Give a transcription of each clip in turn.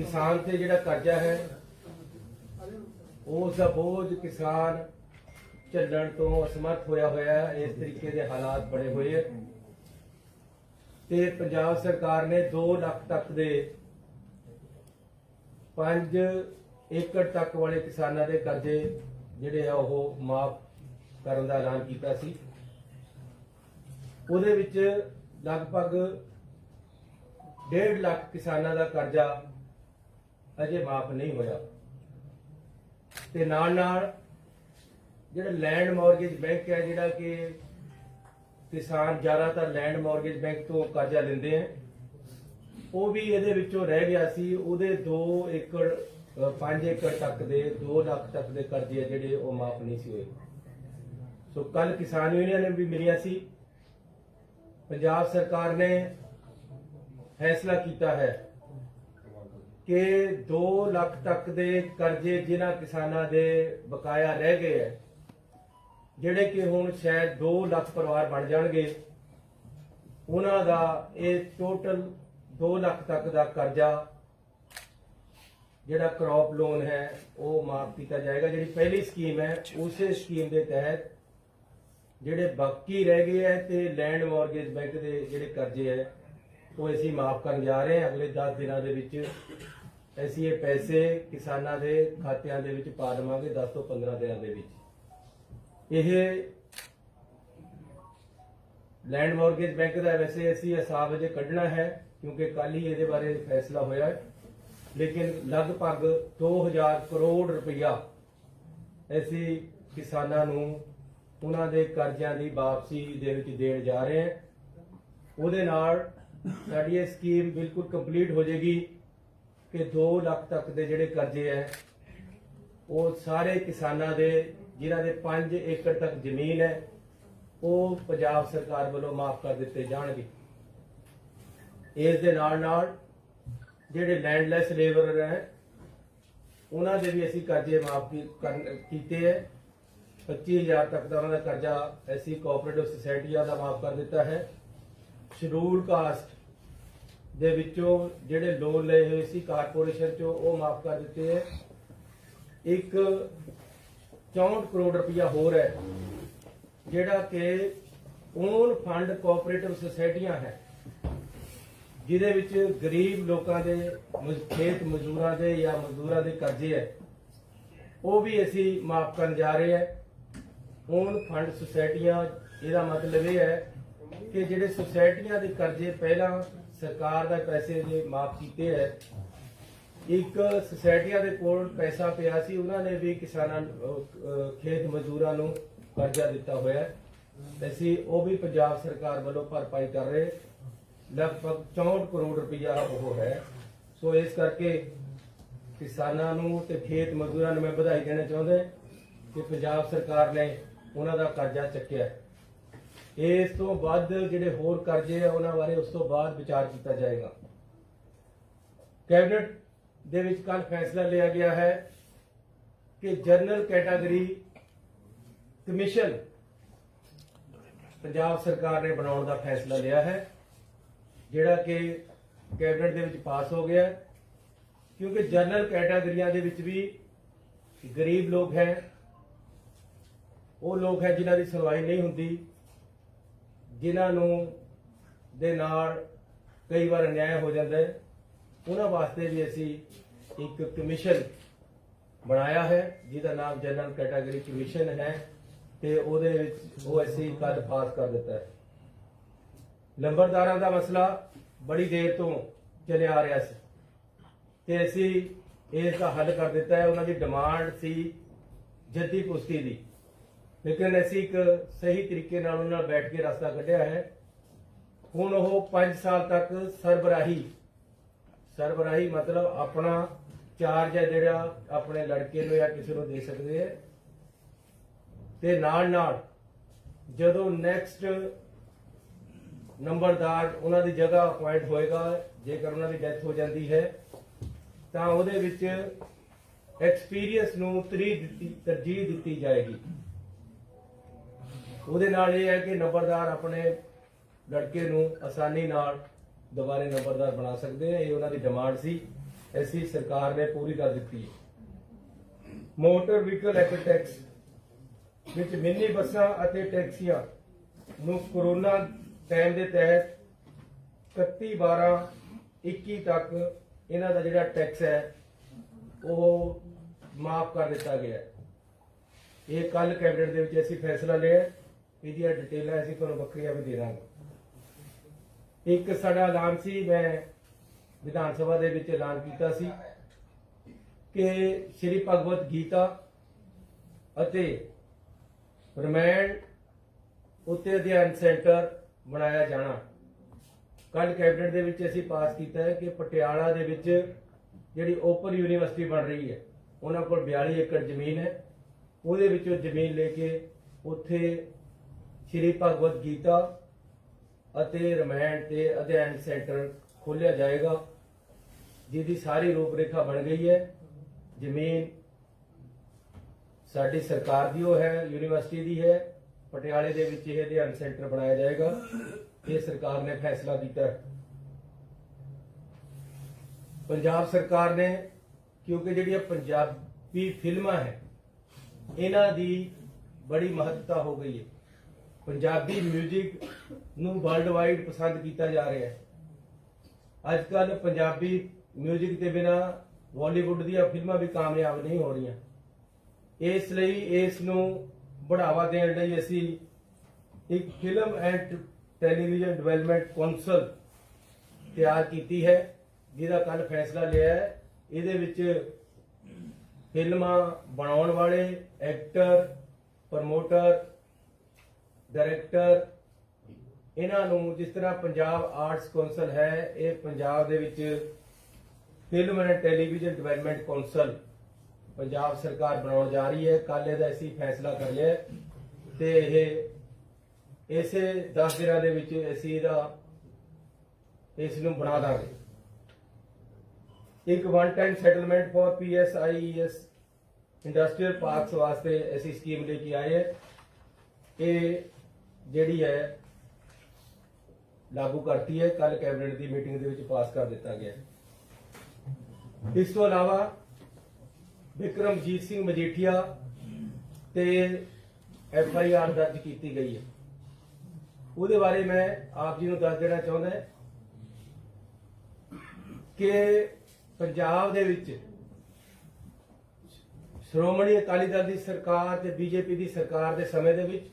किसान से जिहड़ा कर्जा है उसका बोझ किसान झल्लण तो असमर्थ होया होया है। इस तरीके के हालात बने हुए है ते पंजाब सरकार ने 2 लाख तक दे 5 एकड़ तक वाले किसानों के कर्जे जिहड़े आ ओह माफ करन दा ऐलान कीता सी। ਉਹਦੇ ਵਿੱਚ लगभग 1.5 लाख किसानों का कर्जा अजे माफ नहीं होया ते नाल नाल जिहड़ा लैंड मॉर्गेज बैंक है जिहड़ा कि किसान ज़्यादातर लैंड मॉर्गेज बैंक तो कर्जा लेंदे हैं वो भी इहदे विचों रह गया सी। ਉਹਦੇ 2 एकड़ 5 एकड़ तक दे 2 लाख तक दे कर्जे जिहड़े वो माफ नहीं सी होए। सो कल किसान यूनियन ने भी मिलिया सी। पंजाब सरकार ने फैसला किया है कि 2 लाख तक दे कर्जे जिन्हां किसानां दे बकाया रह गए है जिहड़े कि हुण शायद 2 लाख परिवार बन जाणगे उन्हां दा ये टोटल 2 लाख तक दा कर्जा जिहड़ा क्रॉप लोन है वो माफ किया जाएगा। जिहड़ी पहली स्कीम है उस स्कीम के तहत जिहड़े बाकी रह गए है ते लैंड मॉर्गेज बैंक के जिहड़े कर्जे है वो असीं माफ करन जा रहे हैं। अगले 10 दिनों के विच असीं ये पैसे किसानां दे खातिਆਂ ਦੇ ਵਿੱਚ ਪਾ ਦੇਵਾਂਗੇ 10 ਤੋਂ 15 ਦਿਨਾਂ ਦੇ ਵਿੱਚ। ਇਹ लैंड मॉर्गेज बैंक का वैसे असीं हिसाब अजे कढ़ना है क्योंकि कल ही ये बारे फैसला होया है, लेकिन लगभग 2000 करोड़ रुपया असीं किसानां नूं उन्हां दे कर्जिਆਂ ਦੀ वापसी ਦੇ ਵਿੱਚ देण जा रहे हैं। ਉਹਦੇ ਨਾਲ ਸਾਡੀ ਇਹ ਸਕੀਮ ਬਿਲਕੁਲ ਕੰਪਲੀਟ ਹੋ ਜਾਏਗੀ ਕਿ 2 ਲੱਖ ਤੱਕ ਦੇ ਜਿਹੜੇ ਕਰਜ਼ੇ ਹੈ ਉਹ ਸਾਰੇ ਕਿਸਾਨਾਂ ਦੇ ਜਿਨ੍ਹਾਂ ਦੇ 5 ਏਕੜ ਤੱਕ ਜ਼ਮੀਨ ਹੈ ਉਹ ਪੰਜਾਬ ਸਰਕਾਰ ਵੱਲੋਂ ਮਾਫ ਕਰ ਦਿੱਤੇ ਜਾਣਗੇ। ਇਸ ਦੇ ਨਾਲ ਜਿਹੜੇ ਲੈਂਡਲੈਸ ਲੇਬਰਰ ਹੈ ਉਹਨਾਂ ਦੇ ਵੀ ਅਸੀਂ ਕਰਜ਼ੇ ਮਾਫ ਕੀਤੇ ਹੈ। 25,000 तक का उन्होंने कर्जा ऐसी कोऑपरेटिव सोसाइटियां का माफ कर दिता है। शेड्यूल कास्ट दे विचों जिहड़े लोन लए हुए सी कारपोरेशन चों वो माफ कर दिते है। एक 64 करोड़ रुपया होर है जिहड़ा कि ओन फंड कोऑपरेटिव सोसाइटियां है जिहदे विच गरीब लोगों के खेत मजदूरां दे या मजदूरां दे कर्जे है वो भी असीं माफ करन जा रहे हैं। ओन फंड सोसाइटियां ਇਹਦਾ मतलब यह है कि ਜਿਹੜੇ सोसाइटियां ਦੇ कर्जे पहला सरकार ਦਾ पैसे जे माफ किए है। एक सोसाइटियां ਦੇ ਕੋਲ पैसा ਪਿਆ ਸੀ ਉਹਨਾਂ ਨੇ ਵੀ ਕਿਸਾਨਾਂ खेत मजदूरां ਨੂੰ कर्जा ਦਿੱਤਾ ਹੋਇਆ है। ਅਸੀਂ ਉਹ भी पंजाब सरकार ਵੱਲੋਂ भरपाई कर रहे लगभग 64 करोड़ रुपया वो है। सो इस करके किसानां ਨੂੰ ਤੇ खेत मजदूरां ਨੂੰ मैं ਵਧਾਈ देना चाਹੁੰਦਾ कि पंजाब सरकार ने ਉਹਨਾਂ ਦਾ कर्जा ਚੱਕਿਆ। ਇਸ ਤੋਂ ਬਾਅਦ ਜਿਹੜੇ ਹੋਰ ਕਰਜ਼ੇ ਆ ਉਹਨਾਂ ਬਾਰੇ ਉਸ ਤੋਂ ਬਾਅਦ ਵਿਚਾਰ ਕੀਤਾ ਜਾਏਗਾ। ਕੈਬਨਿਟ ਦੇ ਵਿੱਚ ਕੱਲ ਫੈਸਲਾ ਲਿਆ ਗਿਆ ਹੈ ਕਿ ਜਨਰਲ ਕੈਟਾਗਰੀ ਕਮਿਸ਼ਨ ਪੰਜਾਬ ਸਰਕਾਰ ਨੇ ਬਣਾਉਣ ਦਾ ਫੈਸਲਾ ਲਿਆ ਹੈ ਜਿਹੜਾ ਕਿ ਕੈਬਨਿਟ ਦੇ ਵਿੱਚ ਪਾਸ ਹੋ ਗਿਆ क्योंकि जनरल कैटागरियां दे विच भी गरीब लोग हैं वो लोग हैं जिन्हां दी सुनवाई नहीं हुंदी जिन्हां नूं दे नाल कई बार अन्याय हो जाता है। उन्हां वास्ते भी असीं एक कमीशन बनाया है जिसका नाम जनरल कैटागरी कमीशन है ते उहदे विच वो असीं कल पास कर दिता है। लंबरदारां दा मसला बड़ी देर तो चले आ रहा सी ਤੇ ਅਸੀਂ ਇਸ ਦਾ ਹੱਲ ਕਰ ਦਿੱਤਾ ਹੈ। ਉਹਨਾਂ ਦੀ ਡਿਮਾਂਡ ਸੀ ਜੱਦੀ ਪੁਸ਼ਤੀ ਦੀ, ਲੇਕਿਨ ਅਸੀਂ ਇੱਕ ਸਹੀ ਤਰੀਕੇ ਨਾਲ ਉਹਨਾਂ ਨਾਲ ਬੈਠ ਕੇ ਰਸਤਾ ਕੱਢਿਆ ਹੈ। ਹੁਣ ਉਹ 5 ਸਾਲ ਤੱਕ ਸਰਬਰਾਹੀ ਮਤਲਬ ਆਪਣਾ ਚਾਰਜ ਹੈ ਜਿਹੜਾ ਆਪਣੇ ਲੜਕੇ ਨੂੰ ਜਾਂ ਕਿਸੇ ਨੂੰ ਦੇ ਸਕਦੇ ਹੈ ਤੇ ਨਾਲ ਜਦੋਂ ਨੈਕਸਟ ਨੰਬਰਦਾਰ ਉਹਨਾਂ ਦੀ ਜਗ੍ਹਾ ਅਪਾਇੰਟ ਹੋਏਗਾ ਜੇਕਰ ਉਹਨਾਂ ਦੀ ਡੈਥ ਹੋ ਜਾਂਦੀ ਹੈ ਤਾਂ ਉਹਦੇ ਵਿੱਚ ਐਕਸਪੀਰੀਅੰਸ ਨੂੰ ਤਰਜੀਹ ਦਿੱਤੀ ਜਾਏਗੀ। ਉਹਦੇ ਨਾਲ ਇਹ ਹੈ ਕਿ ਨੰਬਰਦਾਰ ਆਪਣੇ ਲੜਕੇ ਨੂੰ ਆਸਾਨੀ ਨਾਲ ਦੁਬਾਰੇ ਨੰਬਰਦਾਰ ਬਣਾ ਸਕਦੇ ਆ। ਇਹ ਉਹਨਾਂ ਦੀ ਡਿਮਾਂਡ ਸੀ ऐसी सरकार ने पूरी कर दी है। मोटर व्हीकल एक्ट टैक्स ਵਿੱਚ ਮਿੰਨੀ ਬੱਸਾਂ ਅਤੇ ਟੈਕਸੀਆਂ ਨੂੰ ਕੋਰੋਨਾ ਟਾਈਮ ਦੇ ਤਹਿਤ 31/12/21 ਤੱਕ ਇਹਨਾਂ ਦਾ ਜਿਹੜਾ ਟੈਕਸ ਹੈ ਉਹ ਮਾਫ ਕਰ ਦਿੱਤਾ ਗਿਆ ਹੈ। ਇਹ ਕੱਲ ਕੈਬਨਿਟ ਦੇ ਵਿੱਚ ਅਸੀਂ ਫੈਸਲਾ ਲਿਆ, ਇਹਦੀਆਂ ਡਿਟੇਲਾਂ ਅਸੀਂ ਤੁਹਾਨੂੰ ਵੱਖਰੀਆਂ ਵੀ ਦੇ ਦਾਂਗੇ। ਇੱਕ ਸਾਡਾ ਐਲਾਨ ਸੀ, ਮੈਂ ਵਿਧਾਨ ਸਭਾ ਦੇ ਵਿੱਚ ਐਲਾਨ ਕੀਤਾ ਸੀ ਕਿ ਸ਼੍ਰੀ ਭਗਵਤ ਗੀਤਾ ਅਤੇ ਰਿਮਾਂਡ ਉੱਤੇ ਅਧਿਐਨ ਸੈਂਟਰ ਬਣਾਇਆ ਜਾਣਾ। ਕੱਲ ਕੈਬਨਿਟ ਦੇ ਵਿੱਚ ਅਸੀਂ ਪਾਸ ਕੀਤਾ ਹੈ ਕਿ ਪਟਿਆਲਾ ਦੇ ਵਿੱਚ ਜਿਹੜੀ ਓਪਨ ਯੂਨੀਵਰਸਿਟੀ ਬਣ ਰਹੀ ਹੈ, ਉਹਨਾਂ ਕੋਲ 42 ਏਕੜ ਜ਼ਮੀਨ ਹੈ, ਉਹਦੇ ਵਿੱਚੋਂ ਜ਼ਮੀਨ ਲੈ ਕੇ ਉੱਥੇ ਸ਼੍ਰੀ ਭਗਵਤ ਗੀਤਾ ਅਤੇ ਰਿਮਾਂਡ ਤੇ ਅਧਿਐਨ ਸੈਂਟਰ ਖੋਲ੍ਹਿਆ ਜਾਏਗਾ, ਜਿਹਦੀ ਸਾਰੀ ਰੂਪਰੇਖਾ ਬਣ ਗਈ ਹੈ। ਜ਼ਮੀਨ ਸਾਡੀ ਸਰਕਾਰ ਦੀ ਉਹ ਹੈ, ਯੂਨੀਵਰਸਿਟੀ ਦੀ ਹੈ। ਪਟਿਆਲੇ ਦੇ ਵਿੱਚ ਇਹ ਅਧਿਐਨ ਸੈਂਟਰ ਬਣਾਇਆ ਜਾਏਗਾ। ਇਹ ਸਰਕਾਰ ਨੇ ਫੈਸਲਾ ਕੀਤਾ ਹੈ। ਪੰਜਾਬ ਸਰਕਾਰ ਨੇ, ਕਿਉਂਕਿ ਜਿਹੜੀਆਂ ਪੰਜਾਬੀ ਫਿਲਮਾਂ ਹੈ ਇਹਨਾਂ ਦੀ ਬੜੀ ਮਹੱਤਤਾ ਹੋ ਗਈ ਹੈ, ਪੰਜਾਬੀ ਮਿਊਜ਼ਿਕ ਨੂੰ ਵਰਲਡ ਵਾਈਡ ਪਸੰਦ ਕੀਤਾ ਜਾ ਰਿਹਾ ਹੈ। ਅੱਜ ਕੱਲ ਪੰਜਾਬੀ ਮਿਊਜ਼ਿਕ ਦੇ ਬਿਨਾ ਬਾਲੀਵੁੱਡ ਦੀਆਂ ਫਿਲਮਾਂ ਵੀ ਕਾਮਯਾਬ ਨਹੀਂ ਹੋ ਰਹੀਆਂ। ਇਸ ਲਈ ਇਸ ਨੂੰ बढ़ावा देने ਲਈ ਅਸੀਂ ਇੱਕ film and television development council ਤਿਆਰ ਕੀਤੀ ਹੈ, ਜਿਹਦਾ ਕੱਲ ਫੈਸਲਾ ਲਿਆ ਹੈ। ਇਹਦੇ ਵਿੱਚ ਫਿਲਮਾਂ ਬਣਾਉਣ ਵਾਲੇ ਐਕਟਰ, ਪ੍ਰਮੋਟਰ, ਡਾਇਰੈਕਟਰ, ਇਹਨਾਂ ਨੂੰ ਜਿਸ ਤਰ੍ਹਾਂ ਪੰਜਾਬ ਆਰਟਸ ਕੌਂਸਲ ਹੈ, ਇਹ ਪੰਜਾਬ ਦੇ ਵਿੱਚ film and television development council Punjab ਸਰਕਾਰ ਬਣਾਉਣ ਜਾ ਰਹੀ ਹੈ। ਕੱਲ ਇਹਦਾ ਅਸੀਂ ਫੈਸਲਾ ਕਰ ਲਿਆ ਤੇ ਇਹ ਇਸੇ 10 ਦਿਨਾਂ ਦੇ ਵਿੱਚ ਅਸੀਂ ਇਸ ਨੂੰ ਬਣਾ ਦਾਂਗੇ। ਇੱਕ one time settlement for PSIES industrial parks ਵਾਸਤੇ ਅਸੀਂ ਸਕੀਮ ਲੈ ਕੇ ਆਏ ਹੈ। ਇਹ ਜਿਹੜੀ ਹੈ ਲਾਗੂ ਕਰਤੀ ਹੈ, ਕੱਲ ਕੈਬਨਿਟ ਦੀ ਮੀਟਿੰਗ ਦੇ ਵਿੱਚ ਪਾਸ ਕਰ ਦਿੱਤਾ ਗਿਆ। ਇਸ ਤੋਂ ਇਲਾਵਾ ਵਿਕਰਮਜੀਤ ਸਿੰਘ ਮਜੀਠੀਆ ਤੇ FIR ਦਰਜ ਕੀਤੀ ਗਈ ਹੈ। ਉਹਦੇ ਬਾਰੇ ਮੈਂ ਆਪ ਜੀ ਨੂੰ ਦੱਸ ਦੇਣਾ ਚਾਹੁੰਦਾ ਕਿ ਪੰਜਾਬ ਦੇ ਵਿੱਚ ਸ਼੍ਰੋਮਣੀ ਅਕਾਲੀ ਦਲ ਦੀ ਸਰਕਾਰ ਤੇ BJP ਦੀ ਸਰਕਾਰ ਦੇ ਸਮੇਂ ਦੇ ਵਿੱਚ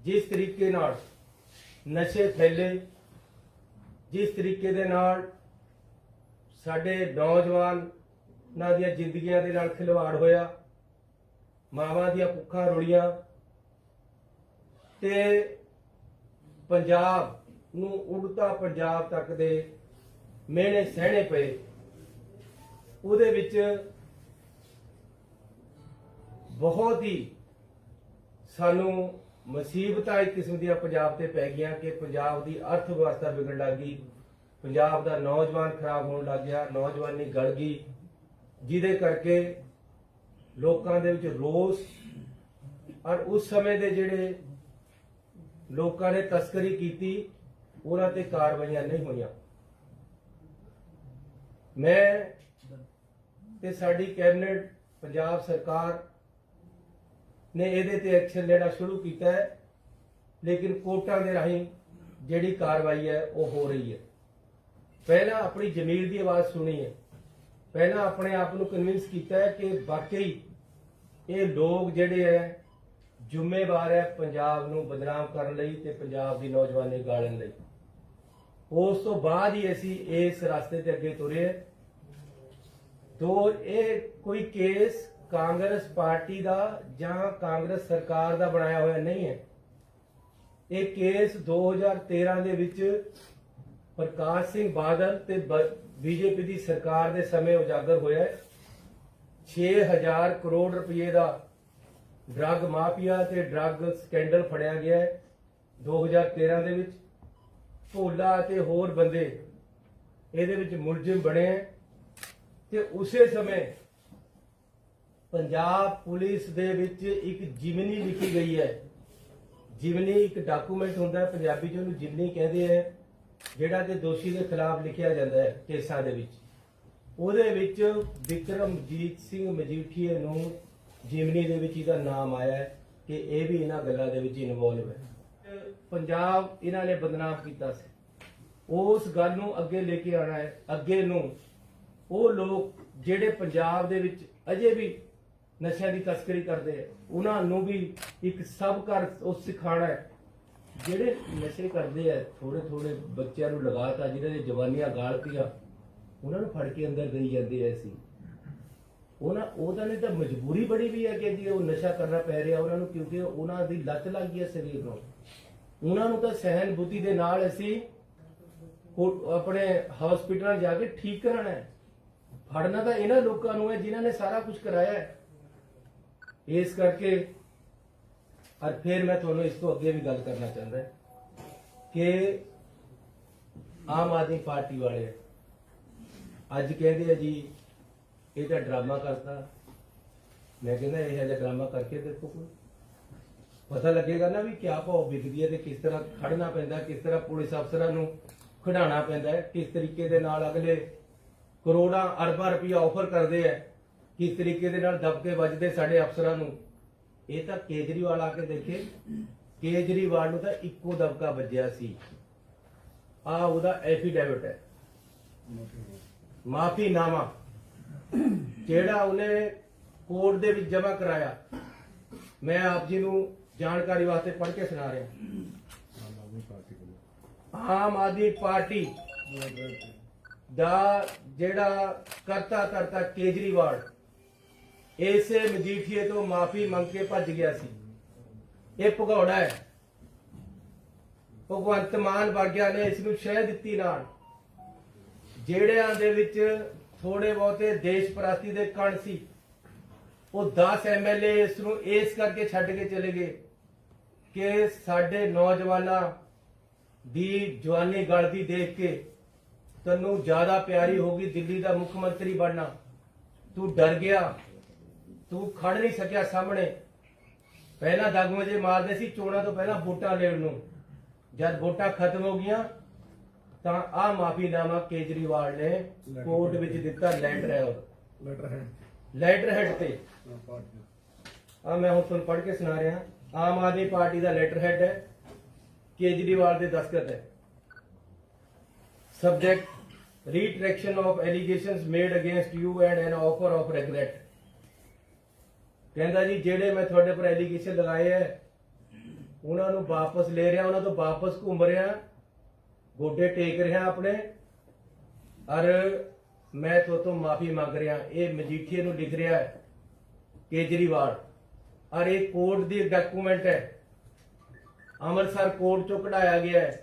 ਜਿਸ ਤਰੀਕੇ ਨਾਲ ਨਸ਼ੇ ਫੈਲੇ, ਜਿਸ ਤਰੀਕੇ ਦੇ ਨਾਲ ਸਾਡੇ ਨੌਜਵਾਨਾਂ ਦੀਆਂ ਜ਼ਿੰਦਗੀਆਂ ਦੇ ਨਾਲ ਖਿਲਵਾੜ ਹੋਇਆ, ਮਾਵਾਂ ਦੀਆਂ ਭੁੱਖਾਂ ਰੁਲੀਆਂ ਤੇ ਪੰਜਾਬ ਨੂੰ ਉੜਤਾ ਪੰਜਾਬ ਤੱਕ ਦੇ ਮਿਹਣੇ ਸਹਿਣੇ ਪਏ। ਉਹਦੇ ਵਿੱਚ ਬਹੁਤ ਹੀ ਸਾਨੂੰ ਮੁਸੀਬਤਾਂ ਇੱਕ ਕਿਸਮ ਦੀਆਂ ਪੰਜਾਬ ਤੇ ਪੈ ਗਈਆਂ ਕਿ ਪੰਜਾਬ ਦੀ ਅਰਥ ਵਿਵਸਥਾ ਵਿਗੜਨ ਲੱਗ ਗਈ, ਪੰਜਾਬ ਦਾ ਨੌਜਵਾਨ ਖਰਾਬ ਹੋਣ ਲੱਗ ਗਿਆ, ਨੌਜਵਾਨੀ ਗਲ ਗਈ, ਜਿਹਦੇ ਕਰਕੇ ਲੋਕਾਂ ਦੇ ਵਿੱਚ ਰੋਸ ਔਰ ਉਸ ਸਮੇਂ ਦੇ ਜਿਹੜੇ ਲੋਕਾਂ ਨੇ ਤਸਕਰੀ ਕੀਤੀ ਉਹਨਾਂ ਤੇ ਕਾਰਵਾਈਆਂ ਨਹੀਂ ਹੋਈਆਂ। ਮੈਂ ਤੇ ਸਾਡੀ ਕੈਬਨਿਟ ਪੰਜਾਬ ਸਰਕਾਰ ਨੇ ਇਹਦੇ ਤੇ ਐਕਸ਼ਨ ਲੈਣਾ ਸ਼ੁਰੂ ਕੀਤਾ ਹੈ, ਲੇਕਿਨ ਕੋਰਟਾਂ ਦੇ ਰਾਹੀਂ ਜਿਹੜੀ ਕਾਰਵਾਈ ਹੈ ਉਹ ਹੋ ਰਹੀ ਹੈ। ਪਹਿਲਾਂ ਆਪਣੀ ਜ਼ਮੀਰ ਦੀ ਆਵਾਜ਼ ਸੁਣੀ ਹੈ, ਪਹਿਲਾਂ ਆਪਣੇ ਆਪ ਨੂੰ ਕਨਵਿੰਸ ਕੀਤਾ ਹੈ ਕਿ ਵਾਕਈ ਇਹ ਲੋਕ ਜਿਹੜੇ ਹੈ ਜ਼ਿੰਮੇਵਾਰ ਹੈ ਪੰਜਾਬ ਨੂੰ ਬਦਨਾਮ ਕਰਨ ਲਈ ਤੇ ਪੰਜਾਬ ਦੀ ਨੌਜਵਾਨੀ ਗਾਲਣ ਲਈ। ਉਸ ਤੋਂ ਬਾਅਦ ਹੀ ਅਸੀਂ ਇਸ ਰਸਤੇ ਤੇ ਅੱਗੇ ਤੁਰੇ। तो ਇਹ ਕੋਈ ਕੇਸ ਕਾਂਗਰਸ ਪਾਰਟੀ ਦਾ ਜਾਂ ਕਾਂਗਰਸ ਸਰਕਾਰ ਦਾ ਬਣਾਇਆ ਹੋਇਆ ਨਹੀਂ ਹੈ। ਇਹ ਕੇਸ 2013 ਦੇ ਵਿੱਚ ਪ੍ਰਕਾਸ਼ ਸਿੰਘ ਬਾਦਲ ਤੇ BJP ਦੀ ਸਰਕਾਰ ਦੇ ਸਮੇਂ ਉਜਾਗਰ ਹੋਇਆ। 6000 ਕਰੋੜ ਰੁਪਏ ਦਾ ਡਰੱਗ ਮਾਫੀਆ ਤੇ ਡਰੱਗ ਸਕੈਂਡਲ ਫੜਿਆ ਗਿਆ ਹੈ 2013 ਦੇ ਵਿੱਚ। ਭੋਲਾ ਤੇ ਹੋਰ ਬੰਦੇ ਇਹਦੇ ਵਿੱਚ ਮੁਲਜ਼ਮ ਬਣੇ ਤੇ ਉਸੇ ਸਮੇਂ ਪੰਜਾਬ ਪੁਲਿਸ ਦੇ ਵਿੱਚ ਇੱਕ ਜਿਮਨੀ ਲਿਖੀ ਗਈ ਹੈ। ਜਿਮਨੀ ਇੱਕ ਡਾਕੂਮੈਂਟ ਹੁੰਦਾ ਹੈ, ਪੰਜਾਬੀ ਚ ਉਹਨੂੰ ਜਿਮਨੀ ਕਹਿੰਦੇ ਹੈ, ਜਿਹੜਾ ਕਿ ਦੋਸ਼ੀ ਦੇ ਖਿਲਾਫ ਲਿਖਿਆ ਜਾਂਦਾ ਹੈ ਕੇਸਾਂ ਦੇ ਵਿੱਚ। ਉਹਦੇ ਵਿੱਚ ਵਿਕਰਮਜੀਤ ਸਿੰਘ ਮਜੀਠੀਏ ਨੂੰ ਜਿਮਨੀ ਦੇ ਵਿੱਚ ਇਹਦਾ ਨਾਮ ਆਇਆ ਹੈ ਕਿ ਇਹ ਵੀ ਇਹਨਾਂ ਗੱਲਾਂ ਦੇ ਵਿੱਚ ਇਨਵੋਲਵ ਹੈ। ਪੰਜਾਬ ਇਹਨਾਂ ਨੇ ਬਦਨਾਮ ਕੀਤਾ ਸੀ, ਉਸ ਗੱਲ ਨੂੰ ਅੱਗੇ ਲੈ ਕੇ ਆਉਣਾ ਹੈ। ਅੱਗੇ ਨੂੰ ਉਹ ਲੋਕ ਜਿਹੜੇ ਪੰਜਾਬ ਦੇ ਵਿੱਚ ਅਜੇ ਵੀ ਨਸ਼ਿਆਂ ਦੀ ਤਸਕਰੀ ਕਰਦੇ ਆ, ਉਹਨਾਂ ਨੂੰ ਵੀ ਇੱਕ ਸਬਕ ਉਹ ਸਿਖਾਉਣਾ ਹੈ। ਜਿਹੜੇ ਨਸ਼ੇ ਕਰਦੇ ਆ, ਥੋੜੇ ਥੋੜੇ ਬੱਚਿਆਂ ਨੂੰ ਲਗਾਤਾ, ਜਿਹਨਾਂ ਦੀ ਜਵਾਨੀਆਂ ਗਾਲਤੀਆਂ, ਉਹਨਾਂ ਨੂੰ ਫੜ ਕੇ ਅੰਦਰ ਦੇਈ ਜਾਂਦੇ ਐ। ਅਸੀਂ ਉਹਦਾ ਨੇ ਤਾਂ ਮਜਬੂਰੀ ਬੜੀ ਵੀ ਹੈ ਕਿ ਜੀ ਉਹ ਨਸ਼ਾ ਕਰਨਾ ਪੈ ਰਿਹਾ ਉਹਨਾਂ ਨੂੰ, ਕਿਉਂਕਿ ਉਹਨਾਂ ਦੀ ਲੱਤ ਲੱਗ ਗਈ ਹੈ ਸਰੀਰ ਨੂੰ। ਉਹਨਾਂ ਨੂੰ ਤਾਂ ਸਹਿਨ ਬੁੱਧੀ ਦੇ ਨਾਲ ਅਸੀਂ ਆਪਣੇ ਹਸਪੀਟਲਾਂ ਜਾ ਕੇ ਠੀਕ ਕਰਾਣਾ ਹੈ। ਫੜਨਾ ਤਾਂ ਇਹਨਾਂ ਲੋਕਾਂ ਨੂੰ ਹੈ ਜਿਨ੍ਹਾਂ ਨੇ ਸਾਰਾ ਕੁਝ ਕਰਾਇਆ ਹੈ। ਇਸ ਕਰਕੇ और फिर मैं थोड़ा इसको अगे भी गल करना चाहता कि आम आदमी पार्टी वाले अज कहते जी ये तो ड्रामा करता। मैं कहना यह ड्रामा करके देखो, कोई पता लगेगा ना भी क्या भाव बिकदी है, किस तरह खड़ना पैंदा, किस तरह पुलिस अफसरां नूं खिडाना पैंदा है, किस तरीके दे नाल अगले करोड़ां अरबां रुपया ऑफर करते हैं, किस तरीके दे नाल दबके वजदे साडे अफसरां नूं। ये तो केजरीवाल आके देखे, केजरीवाल नूं तां इक्को दबका वज्जिया सी। आ उहदा एफिडेविट है, माफीनामा जिहड़ा उहने कोर्ट दे विच जमा कराया। मैं आप जी नूं जानकारी वास्ते पढ़ के सुना रहा। आम आदमी पार्टी दा जिहड़ा करता केजरीवाल इसे मजीठीए तो माफी मंग के भज गया सी। ये भगौड़ा है। भगवंत मान वर्गिया ने इसनूं शह दित्ती नाल। जेड़ियां दे विच थोड़े बहुते देश परस्ती दे कण सी, वो 10 MLA इसनूं इस करके छड्ड के चले गए कि साडे नौजवानां दी जवानी गलदी देख के तैनूं ज्यादा प्यारी होगी दिल्ली दा मुख्यमंत्री बनना, तू डर गया, तू खड़ नहीं सकिया सामने। पहला दगमजे मारदे सी चोणां तो पहला वोटां लेण नूं, जद वोटां खत्म हो गईयां तां आ माफीनामा केजरीवाल ने कोर्ट विच दित्ता। लैटर हेड ते आ मैं हुण तुहानूं पढ़ के सुना रहा। आम आदमी पार्टी दा लैटर हेड है, केजरीवाल दे दस्तखत है। Subject retraction of allegations made against you and an offer of regret. कहता जी जेड़े मैं थोड़े पर एलिगेशन लगाए है उन्होंने वापस ले रहा, उन्होंने तो वापस घूम रहा, गोडे टेक रहा अपने, और मैं तो माफी मांग रहा। ये मजीठीए नूं लिख रहा है केजरीवाल, और ये कोर्ट दी डॉक्यूमेंट है, अमृतसर कोर्ट चो कढ़ाया गया है।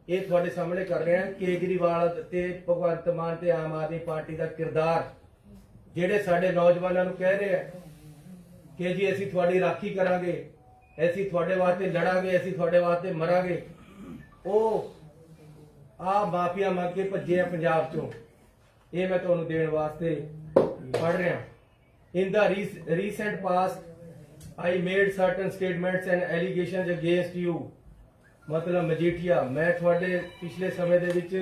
ये थोड़े सामने कर रहे हैं केजरीवाल ते भगवंत मान ते आम आदमी पार्टी का किरदार, जेड़े साडे नौजवानों नूं कह रहे हैं कि जी असीं तुहाडी राखी करांगे, असीं तुहाडे वास्ते लड़ांगे, असीं तुहाडे वास्ते मरांगे। ओ आ माफिया मंग के भज्जे आ पंजाब चों। ये मैं तुहानूं देण वास्ते पढ़ रहा। In the recent past I made certain statements and allegations against you. मतलब मजीठिया, मैं तुहाडे पिछले समय दे विच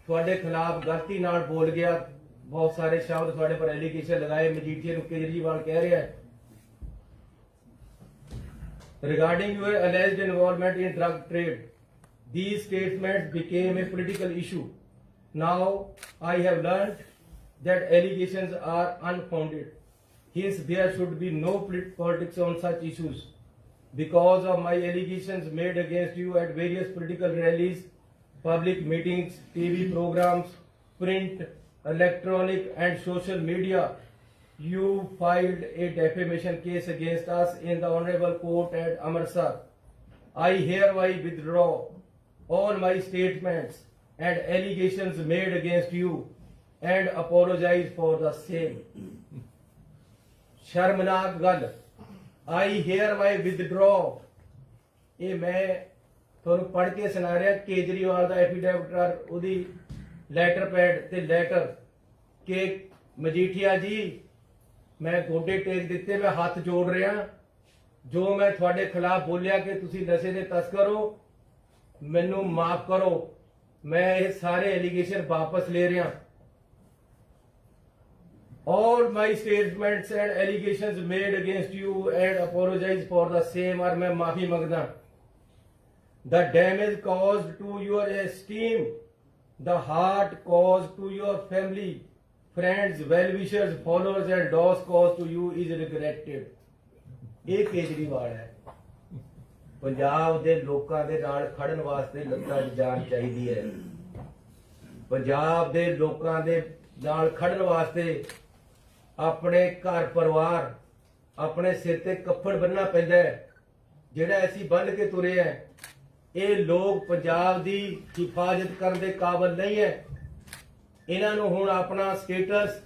तुहाडे खिलाफ गलती नाल बोल गया, बहुत सारे शब्द तुहाडे पर एलिगेशन लगाए। मजीठिया नूं केजरीवाल कह रहा है regarding your alleged involvement in drug trade. These statements became a political issue. Now I have learned that allegations are unfounded. Hence there should be no politics on such issues. Because of my allegations made against you at various political rallies, public meetings, TV programs, print, electronic and social media, you filed a defamation case against us in the Honorable Court at Amritsar. I hereby withdraw all my statements and allegations made against you and apologize for the same. शर्मनाक गल। I hereby withdraw। ये मैं तुहानूं पढ़ के सुना रहा केजरीवाल का एफिडेविट, उहदी लैटर पैड ते लैटर के मजीठिया जी मैं गोडे टेक दिते, मैं हाथ जोड़ रहा। जो मैं थोड़े खिलाफ बोलिया कि तुसी नशे दे तस्कर हो, मैनू माफ करो। मैं ये सारे एलिगेशन वापस ले रहा। all my statements and allegations made against you and apologize for the same और मैं माफी मांगदा the damage caused to your esteem the heart caused to your family friends well wishers followers and loss caused to you is regretted ਇਹ ਕੇਜਰੀਵਾਲ ਹੈ ਪੰਜਾਬ ਦੇ ਲੋਕਾਂ ਦੇ ਨਾਲ ਖੜਨ ਵਾਸਤੇ ਲੱਤਾਂ 'ਚ ਜਾਨ ਚਾਹੀਦੀ ਹੈ ਪੰਜਾਬ ਦੇ ਲੋਕਾਂ ਦੇ ਨਾਲ ਖੜਨ ਵਾਸਤੇ ਆਪਣੇ ਘਰ ਪਰਿਵਾਰ ਆਪਣੇ ਸਿਰ ਤੇ ਕੱਫੜ ਬੰਨਣਾ ਪੈਂਦਾ ਹੈ ਜਿਹੜਾ ਅਸੀਂ ਬੰਨ ਕੇ ਤੁਰੇ ਆ ਇਹ ਲੋਕ ਪੰਜਾਬ ਦੀ ਹਿਫਾਜ਼ਤ ਕਰਨ ਦੇ ਕਾਬਿਲ ਨਹੀਂ ਹੈ ਇਹਨਾਂ ਨੂੰ ਹੁਣ ਆਪਣਾ ਸਟੇਟਸ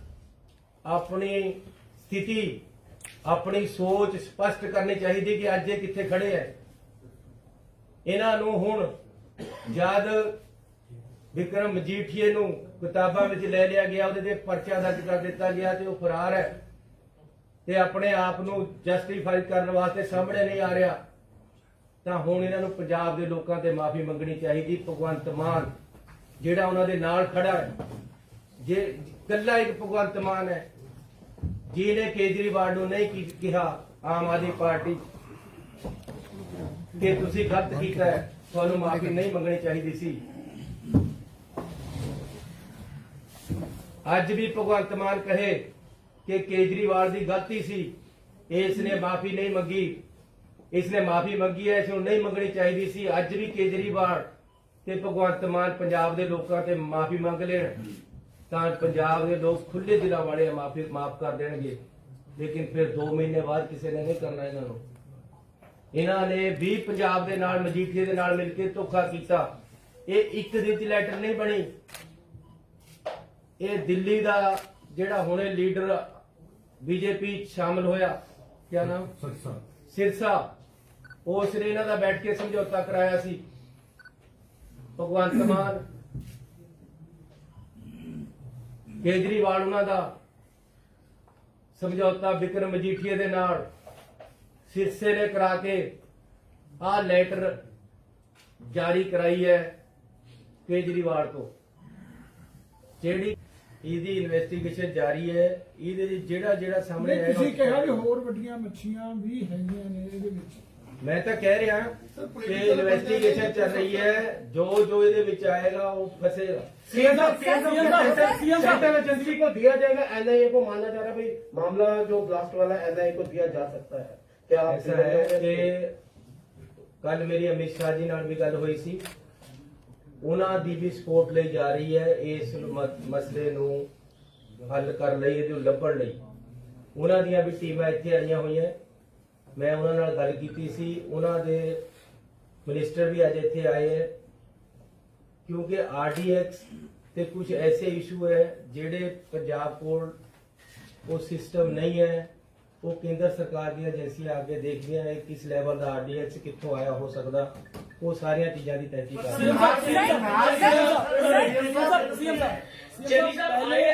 ਆਪਣੀ ਸਥਿਤੀ ਆਪਣੀ ਸੋਚ ਸਪਸ਼ਟ ਕਰਨੀ ਚਾਹੀਦੀ ਕਿ ਅੱਜ ਇਹ ਕਿੱਥੇ ਖੜੇ ਹੈ ਇਹਨਾਂ ਨੂੰ ਹੁਣ ਜਦ ਵਿਕਰਮ ਮਜੀਠੀਏ ਨੂੰ ਕਿਤਾਬਾਂ ਵਿੱਚ ਲੈ ਲਿਆ ਗਿਆ ਉਹਦੇ ਤੇ ਪਰਚਾ ਦਰਜ ਕਰ ਦਿੱਤਾ ਗਿਆ ਤੇ ਉਹ ਫਰਾਰ ਹੈ ਤੇ ਆਪਣੇ ਆਪ ਨੂੰ ਜਸਟੀਫਾਈ ਕਰਨ ਵਾਸਤੇ ਸਾਹਮਣੇ ਨਹੀਂ ਆ ਰਿਹਾ ਤਾਂ ਹੁਣ ਇਹਨਾਂ ਨੂੰ ਪੰਜਾਬ ਦੇ ਲੋਕਾਂ ਤੇ ਮਾਫੀ ਮੰਗਣੀ ਚਾਹੀਦੀ ਭਗਵੰਤ ਮਾਨ ਜਿਹੜਾ ਉਹਨਾਂ ਦੇ ਨਾਲ ਖੜਾ ਹੈ ਜੇ ਇਕੱਲਾ ਇੱਕ ਭਗਵੰਤ ਮਾਨ ਹੈ ਜਿਹਨੇ ਕੇਜਰੀਵਾਲ ਨੂੰ ਨਹੀਂ ਕਿਹਾ ਆਮ ਆਦਮੀ ਪਾਰਟੀ ਕਿ ਤੁਸੀਂ ਗਲਤ ਕੀਤਾ ਹੈ ਤੁਹਾਨੂੰ ਮਾਫੀ ਨਹੀਂ ਮੰਗਣੀ ਚਾਹੀਦੀ ਸੀ ਅੱਜ ਵੀ ਭਗਵੰਤ ਮਾਨ ਕਹੇ ਕਿ ਕੇਜਰੀਵਾਲ ਦੀ ਗਲਤੀ ਸੀ ਇਸ ਨੇ ਮਾਫੀ ਨਹੀਂ ਮੰਗੀ ਇਸਨੇ ਮਾਫੀ ਮੰਗੀ ਹੈ ਇਸ ਨੂੰ ਨਹੀਂ ਮੰਗਣੀ ਚਾਹੀਦੀ ਸੀ ਅੱਜ ਵੀ ਕੇਜਰੀਵਾਲ ਤੇ ਭਗਵੰਤ ਮਾਨ ਪੰਜਾਬ ਦੇ ਲੋਕਾਂ ਤੇ ਮਾਫੀ ਮੰਗ ਲੈਣ ਤਾਂ ਪੰਜਾਬ ਦੇ ਲੋਕ ਖੁੱਲੇ ਦਿਲਾਂ ਵਾਲੇ ਮਾਫ ਕਰ ਦੇਣਗੇ ਲੇਕਿਨ ਫਿਰ 2 ਮਹੀਨੇ ਬਾਅਦ ਕਿਸੇ ਨੇ ਨਹੀਂ ਕਰਨਾ ਇਹਨਾਂ ਨੇ ਵੀ ਪੰਜਾਬ ਦੇ ਨਾਲ ਮਜੀਠੀਏ ਦੇ ਨਾਲ ਮਿਲ ਕੇ ਧੋਖਾ ਕੀਤਾ ਇਹ ਇੱਕ ਦਿਨ ਦੀ ਲੈਟਰ ਨਹੀਂ ਬਣੀ ਇਹ ਦਿੱਲੀ ਦਾ ਜਿਹੜਾ ਹੁਣੇ ਲੀਡਰ ਬੀਜੇਪੀ ਸ਼ਾਮਲ ਹੋਇਆ ਕਿਆ ਨਾਮ ਸਿਰਸਾ ਉਸ ਨੇ ਇਹਨਾਂ ਦਾ ਬੈਠ ਕੇ ਸਮਝੌਤਾ ਕਰਾਇਆ ਸੀ ਭਗਵੰਤ ਮਾਨ ਕੇਜਰੀਵਾਲ ਉਹਨਾਂ ਦਾ ਸਮਝੌਤਾ ਵਿਕਰਮ ਮਜੀਠੀਏ ਦੇ ਨਾਲ ਸਿਰਸੇ ਨੇ ਕਰਾ ਕੇ ਆਹ ਲੈਟਰ ਜਾਰੀ ਕਰਾਈ ਹੈ ਕੇਜਰੀਵਾਲ ਤੋਂ ਜਿਹੜੀ ਇਹਦੀ ਇਨਵੈਸਟੀਗੇਸ਼ਨ ਜਾਰੀ ਹੈ ਇਹਦੇ ਜਿਹੜਾ ਸਾਹਮਣੇ ਆਇਆ ਤੁਸੀਂ ਕਿਹਾ ਵੀ ਹੋਰ ਵੱਡੀਆਂ ਮੱਛੀਆਂ ਵੀ ਹੈਗੀਆਂ ਨੇ ਇਹਦੇ ਵਿੱਚ ਮੈਂ ਤਾਂ ਕਹਿ ਰਿਹਾ ਕਿ ਇਨਵੈਸਟੀਗੇਸ਼ਨ ਚੱਲ ਰਹੀ ਹੈ ਜੋ ਇਹਦੇ ਵਿੱਚ ਆਏਗਾ वो फंसेगा सेंट्रल एजेंसी को दिया जाएगा एनआईए को माना जा रहा है भाई मामला जो ब्लास्ट वाला एनआईए को दिया जा सकता है क्या ऐसा है कि कल मेरी अमित शाह जी नाल भी गल हुई सी ਉਹਨਾਂ ਦੀ ਵੀ ਸਪੋਰਟ ਲਈ ਜਾ ਰਹੀ ਹੈ ਇਸ ਮਸਲੇ ਨੂੰ ਹੱਲ ਕਰਨ ਲਈ ਇਹਨੂੰ ਲੱਭਣ ਲਈ ਉਹਨਾਂ ਦੀਆਂ ਵੀ ਟੀਮਾਂ ਇੱਥੇ ਆਈਆਂ ਹੋਈਆਂ ਮੈਂ ਉਹਨਾਂ ਨਾਲ ਗੱਲ ਕੀਤੀ ਸੀ ਉਹਨਾਂ ਦੇ ਮਿਨਿਸਟਰ ਵੀ ਅੱਜ ਇੱਥੇ ਆਏ ਹੈ ਕਿਉਂਕਿ ਆਰਡੀਐਕਸ ਤੇ ਕੁਝ ਐਸੇ ਇਸ਼ੂ ਹੈ ਜਿਹੜੇ ਪੰਜਾਬ ਕੋਲ ਉਹ ਸਿਸਟਮ ਨਹੀਂ ਹੈ ਉਹ ਕੇਂਦਰ ਸਰਕਾਰ ਦੀਆਂ ਏਜੰਸੀਆਂ ਅੱਗੇ ਦੇਖਦੀਆਂ ਨੇ ਕਿਸ ਲੈਵਲ ਦਾ ਆਰਡੀਐਕਸ ਕਿੱਥੋਂ ਆਇਆ ਹੋ ਸਕਦਾ वो सारिया चीजा की तहकीकात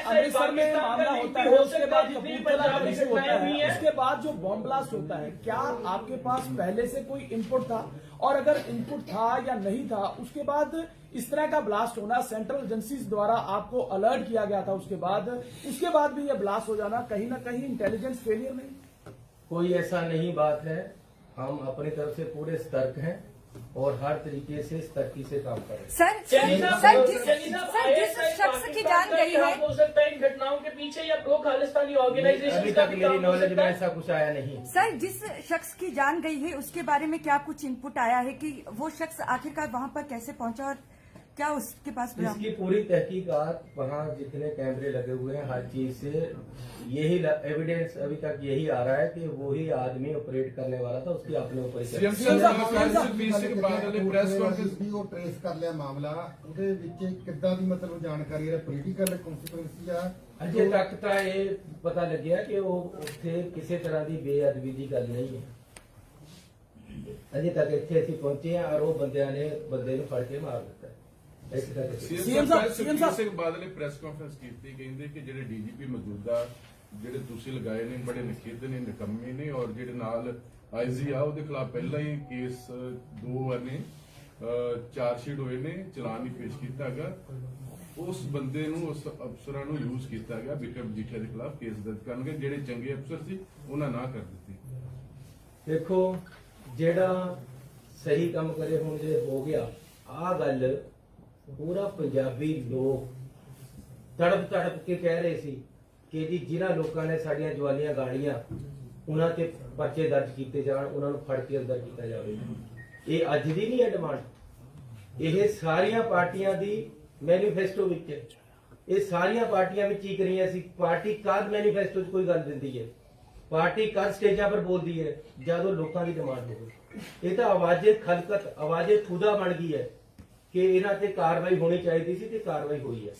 अमृतसर में मामला होता है उसके बाद इशू होता है उसके बाद जो बॉम्ब ब्लास्ट होता है क्या आपके पास पहले से कोई इनपुट था और अगर इनपुट था या नहीं था उसके बाद इस तरह का ब्लास्ट होना सेंट्रल एजेंसीज द्वारा आपको अलर्ट किया गया था उसके बाद भी ये ब्लास्ट हो जाना कहीं ना कहीं इंटेलिजेंस फेलियर नहीं कोई ऐसा नहीं बात है हम अपनी तरफ से पूरे सतर्क हैं और हर तरीके से सतर्की से काम करें सर जिस शख्स की जान गई है हो सकता है इन घटनाओं के पीछे या प्रो खालिस्तानी ऑर्गेनाइजेशन अभी तक मेरी नॉलेज में ऐसा कुछ आया नहीं सर जिस शख्स की जान गई है उसके बारे में क्या कुछ इनपुट आया है कि वो शख्स आखिरकार वहां पर कैसे पहुंचा और क्या उसके पास इसकी पूरी तहकीकात वहाँ जितने कैमरे लगे हुए हैं हर चीज से यही एविडेंस अभी तक यही आ रहा है कि वही आदमी ऑपरेट करने वाला था उसकी अपने ऊपर ट्रेस कर लिया मामला किदा दी मतलब जानकारी है पोलिटिकल कॉन्सिक्वेंसी आ अजे तक तो ये पता लग्या कि वो उत्थे किसी तरह की बेअदबी की गल नहीं है अजे तक इत्थे असीं पहुंचे हैं और वो बंदे नूं फड़ के मार दिता सीएम ਸਿੰਘ ਬਾਦਲ ਨੇ ਪ੍ਰੈਸ ਕਾਨਫਰੰਸ ਕੀਤੀ ਕਹਿੰਦੇ ਕਿ ਜਿਹੜੇ ਡੀਜੀਪੀ ਮੌਜੂਦਾ ਜਿਹੜੇ ਤੁਸੀਂ ਲਗਾਏ ਨੇ ਬੜੇ ਨਖੇਧ ਨੇ ਨਿਕੰਮੇ ਨੇ ਔਰ ਜਿਹੜੇ ਨਾਲ ਆਈਜੀ ਆ ਉਹਦੇ ਖਿਲਾਫ ਪਹਿਲਾਂ ਹੀ ਕੇਸ 2 ਨੇ ਚਾਰਜਸ਼ੀਟ ਹੋਏ ਨੇ, ਚਲਾਨ ਨਹੀਂ ਪੇਸ਼ ਕੀਤਾ ਹੈਗਾ। ਉਸ ਬੰਦੇ ਨੂੰ, ਉਸ ਅਫਸਰਾਂ ਨੂੰ ਯੂਜ਼ ਕੀਤਾ ਗਿਆ ਬਿਕਰਮ ਮਜੀਠੀਆ ਦੇ ਖਿਲਾਫ ਕੇਸ ਦਰਜ ਕਰਨਗੇ। ਜਿਹੜੇ ਚੰਗੇ ਅਫਸਰ ਸੀ ਉਹਨਾਂ ਨਾ ਕਰ ਦਿੱਤੀ। ਦੇਖੋ, ਜਿਹੜਾ ਸਹੀ ਕੰਮ ਕਰੇ ਹੁਣ ਜੇ ਹੋ ਗਿਆ, ਆਹ ਗੱਲ ਪੂਰਾ ਪੰਜਾਬੀ ਲੋਕ ਤੜਪ ਤੜਪ ਕੇ ਕਹਿ ਰਹੇ ਸੀ ਕਿ ਜੀ ਜਿਨ੍ਹਾਂ ਲੋਕਾਂ ਨੇ ਸਾਡੀਆਂ ਜਵਾਨੀਆਂ ਗਾਲੀਆਂ, ਉਹਨਾਂ ਤੇ ਪਰਚੇ ਦਰਜ ਕੀਤੇ ਜਾਣ, ਉਹਨਾਂ ਨੂੰ ਫੜ ਕੇ ਅੰਦਰ ਕੀਤਾ ਜਾਵੇ। ਇਹ ਅੱਜ ਦੀ ਨਹੀਂ ਹੈ ਡਿਮਾਂਡ, ਇਹ ਸਾਰੀਆਂ ਪਾਰਟੀਆਂ ਦੀ ਮੈਨੀਫੈਸਟੋ ਵਿੱਚ ਹੈ। ਇਹ ਸਾਰੀਆਂ ਪਾਰਟੀਆਂ ਵਿੱਚ ਹੀ ਕਰੀਆਂ ਸੀ। ਪਾਰਟੀ ਕਦ ਮੈਨੀਫੈਸਟੋ 'ਚ ਕੋਈ ਗੱਲ ਦਿੰਦੀ ਹੈ, ਪਾਰਟੀ ਕਦ ਸਟੇਜਾਂ ਪਰ ਬੋਲਦੀ ਹੈ, ਜਦੋਂ ਲੋਕਾਂ ਦੀ ਡਿਮਾਂਡ ਹੋਵੇ। ਇਹ ਤਾਂ ਆਵਾਜ਼ੇ ਖਲਕਤ, ਆਵਾਜ਼ੇ ਖੁਦਾ ਬਣ ਗਈ ਹੈ ਕਿ ਇਹਨਾਂ ਤੇ ਕਾਰਵਾਈ ਹੋਣੀ ਚਾਹੀਦੀ ਸੀ ਤੇ ਕਾਰਵਾਈ ਹੋਈ ਹੈ।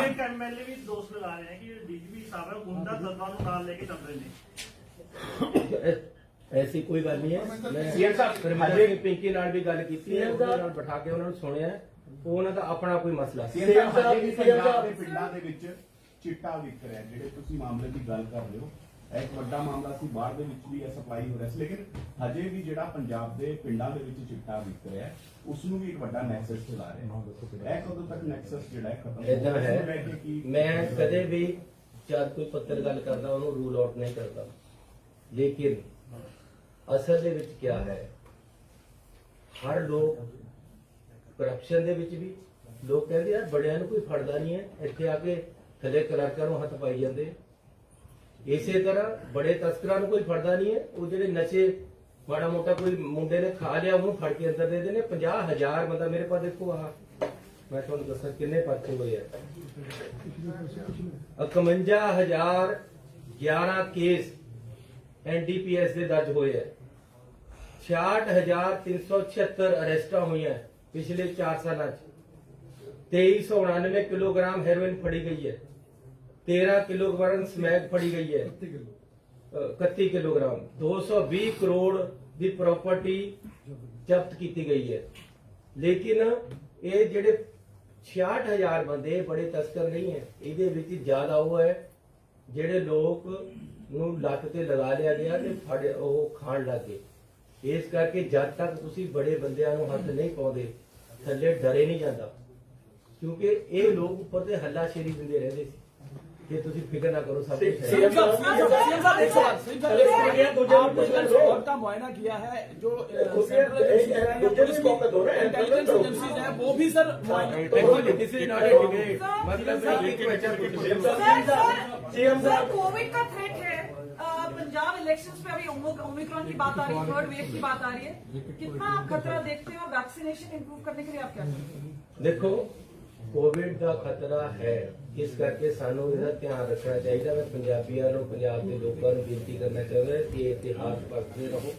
एक एमएलए भी दोष लगा रहे हैं कि डीजीपी साहब है गुंडा दलवा ਨੂੰ ਨਾਲ ਲੈ ਕੇ ਚੱਲ ਰਹੇ ਨੇ। ਐਸੀ ਕੋਈ ਗੱਲ ਨਹੀਂ ਹੈ। ਮੈਂ ਸੀਐਮ ਸਾਹਿਬ ਹਜੇ ਪਿੰਕੀ ਨਾਲ ਵੀ ਗੱਲ ਕੀਤੀ ਹੈ, ਉਹਨਾਂ ਨਾਲ ਬਿਠਾ ਕੇ ਉਹਨਾਂ ਨੂੰ ਸੁਣਿਆ, ਉਹ ਉਹਨਾਂ ਦਾ ਆਪਣਾ ਕੋਈ ਮਸਲਾ ਸੀ। ਪੰਜਾਬ ਦੇ ਪਿੰਡਾਂ ਦੇ ਵਿੱਚ ਚਿੱਟਾ ਵਿਕ ਰਿਹਾ, ਜਿਹੜੇ ਤੁਸੀਂ ਮਾਮਲੇ ਦੀ ਗੱਲ ਕਰ ਰਹੇ ਹੋ, ਇਹ ਇੱਕ ਵੱਡਾ ਮਾਮਲਾ ਸੀ। ਬਾਹਰ ਦੇ ਵਿੱਚ ਵੀ ਇਹ ਸਪਲਾਈ ਹੋ ਰਿਹਾ ਸੀ, ਲੇਕਿਨ ਹਜੇ ਵੀ ਜਿਹੜਾ ਪੰਜਾਬ ਦੇ ਪਿੰਡਾਂ ਦੇ ਵਿੱਚ ਚਿੱਟਾ ਵਿਕ ਰਿਹਾ, ਉਸ ਨੂੰ ਵੀ ਇੱਕ ਵੱਡਾ ਨੈਕਸਸ ਚਲਾ ਰਿਹਾ। ਇਹ ਕਦੋਂ ਤੱਕ ਨੈਕਸਸ ਜਿਹੜਾ ਹੈ ਖਤਮ ਏਦਾਂ ਹੈ, ਉਸ ਨੂੰ ਲੈ ਕੇ ਕੀ ਮੈਂ ਕਦੇ ਵੀ ਜਦ ਕੋਈ ਪੱਤਰ ਗੱਲ ਕਰਦਾ ਉਹਨੂੰ ਰੂਲ ਆਊਟ ਨਹੀਂ ਕਰਦਾ, ਲੇਕਿਨ ਅਸਲ ਦੇ ਵਿੱਚ ਕੀ ਹੈ, ਹਰ ਲੋਕ ਕਰਪਸ਼ਨ ਦੇ ਵਿੱਚ ਵੀ ਲੋਕ ਕਹਿੰਦੇ ਯਾਰ ਬੜਿਆਂ ਨੂੰ ਕੋਈ ਫੜਦਾ ਨਹੀਂ ਹੈ, ਇੱਥੇ ਆ ਕੇ ਥੱਲੇ ਕਲਰਕਾਂ ਨੂੰ ਹੱਥ ਪਾਈ ਜਾਂਦੇ। ਇਸੇ ਤਰ੍ਹਾਂ ਬੜੇ ਤਸਕਰਾਂ ਨੂੰ ਕੋਈ ਫੜਦਾ ਨਹੀਂ ਹੈ, ਉਹ ਜਿਹੜੇ ਨਸ਼ੇ ਮਾੜਾ ਮੋਟਾ ਕੋਈ ਮੁੰਡੇ ਨੇ ਖਾ ਲਿਆ ਉਹਨੂੰ ਫੜ ਕੇ ਅੰਦਰ ਦੇ ਦੇਣੇ। 50,000 ਬੰਦਾ ਮੇਰੇ ਪਾਸ ਦੇਖੋ, ਆਹ ਮੈਂ ਤੁਹਾਨੂੰ ਦੱਸਾਂ ਕਿੰਨੇ ਪਰਚੇ ਹੋਏ ਆ। 51,011 ਕੇਸ NDPS ਦੇ ਦਰਜ ਹੋਏ ਆ। 66,376 ਅਰੈਸਟਾਂ ਹੋਈਆਂ ਪਿਛਲੇ 4 ਸਾਲਾਂ 'ਚ। 2399 ਕਿਲੋਗ੍ਰਾਮ ਹੈਰੋਇਨ ਫੜੀ ਗਈ ਹੈ। 13 ਕਿਲੋਗ੍ਰਾਮ ਸਮੈਕ ਫੜੀ ਗਈ ਹੈ। 31 ਕਿਲੋਗ੍ਰਾਮ 220 ਕਰੋੜ ਦੀ ਪ੍ਰਾਪਰਟੀ ਜ਼ਬਤ ਕੀਤੀ ਗਈ ਹੈ। ਲੇਕਿਨ ਇਹ ਜਿਹੜੇ 66,000 ਬੰਦੇ ਬੜੇ ਤਸਕਰ ਨਹੀਂ ਹੈ, ਇਹਦੇ ਵਿੱਚ ਜ਼ਿਆਦਾ ਉਹ ਹੈ ਜਿਹੜੇ ਲੋਕ ਨੂੰ ਲੱਤ ਤੇ ਲਗਾ ਲਿਆ ਗਿਆ ਤੇ ਫੜ ਉਹ ਖਾਣ ਲੱਗੇ। ਇਸ ਕਰਕੇ ਜਦ ਤੱਕ ਤੁਸੀਂ ਬੜੇ ਬੰਦਿਆਂ ਨੂੰ ਹੱਥ ਨਹੀਂ ਪਾਉਂਦੇ, ਥੱਲੇ ਡਰੇ ਨਹੀਂ ਜਾਂਦਾ, ਕਿਉਂਕਿ ਇਹ ਲੋਕ ਉੱਪਰ ਤੇ ਹੱਲਾਸ਼ੇਰੀ ਦਿੰਦੇ ਰਹਿੰਦੇ ਸੀ कि तुसी फिक्र ना करो, सब कुछ है। का मुआयना किया है जो पुलिस को इंटेलिजेंस एजेंसीज है वो भी सर कोविड का थ्रेट है। पंजाब इलेक्शंस पे अभी ओमिक्रॉन की बात आ रही है, थर्ड वेव की बात आ रही है, कितना आप खतरा देखते हो? वैक्सीनेशन इंप्रूव करने के लिए आप क्या करते हैं? देखो, कोविड का खतरा है, इस करके सानू इसका ध्यान रखना चाहिए। मैं पंजाबियों, पंजाब के लोगों को विनती करना चाहूँगा कि इतिहास पढ़ते रहो,